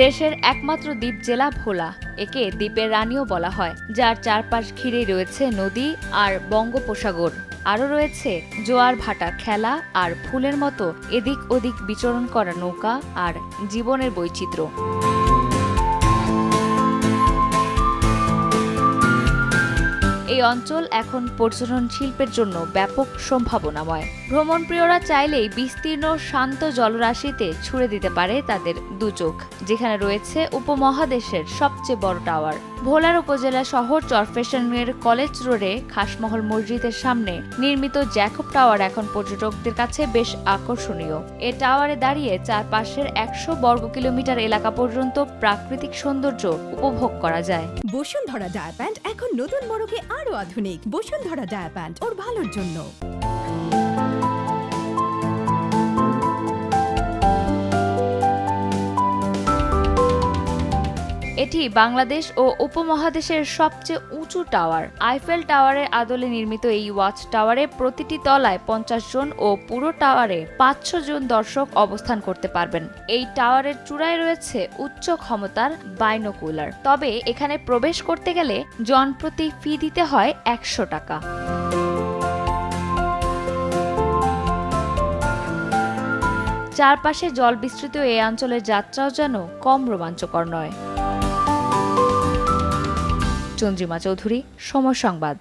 দেশের একমাত্র দ্বীপ জেলা ভোলা। একে দ্বীপের রানীও বলা হয়, যার চারপাশ ঘিরে রয়েছে নদী আর বঙ্গোপসাগর। আরও রয়েছে জোয়ার ভাটার খেলা আর ফুলের মতো এদিক ওদিক বিচরণ করা নৌকা আর জীবনের বৈচিত্র্য। এই অঞ্চল এখন পর্যটন শিল্পের জন্য ব্যাপক সম্ভাবনাময়। ভ্রমণপ্রিয়রা চাইলেই বিস্তীর্ণ শান্ত জলরাশিতে ছুড়ে দিতে পারে তাদের দুচোখ, যেখানে রয়েছে উপমহাদেশের সবচেয়ে বড় টাওয়ার। ভোলার উপজেলা শহর চরফ্যাশনের কলেজ রোডে খাসমহল মসজিদের সামনে নির্মিত জ্যাকব টাওয়ার এখন পর্যটকদের কাছে বেশ আকর্ষণীয়। এ টাওয়ারে দাঁড়িয়ে চারপাশের ১০০ বর্গ কিলোমিটার এলাকা পর্যন্ত প্রাকৃতিক সৌন্দর্য উপভোগ করা যায়। বসুন্ধরা ডায়া প্যান্ট এখন নতুন মোড়কে আরো আধুনিক। বসুন্ধরা ডায়া প্যান্ট ওর ভালোর জন্য। এটি বাংলাদেশ ও উপমহাদেশের সবচেয়ে উঁচু টাওয়ার। আইফেল টাওয়ারের আদলে নির্মিত এই ওয়াচ টাওয়ারে প্রতিটি তলায় ৫০ জন ও পুরো টাওয়ারে ৫০০ জন দর্শক অবস্থান করতে পারবেন। এই টাওয়ারের চূড়ায় রয়েছে উচ্চ ক্ষমতার বাইনোকুলার। তবে এখানে প্রবেশ করতে গেলে জনপ্রতি ফি দিতে হয় ১০০ টাকা। চারপাশে জল বিস্তৃত এই অঞ্চলের যাত্রাও যেন কম রোমাঞ্চকর নয়। চন্দ্রিমা চৌধুরী, সময় সংবাদ।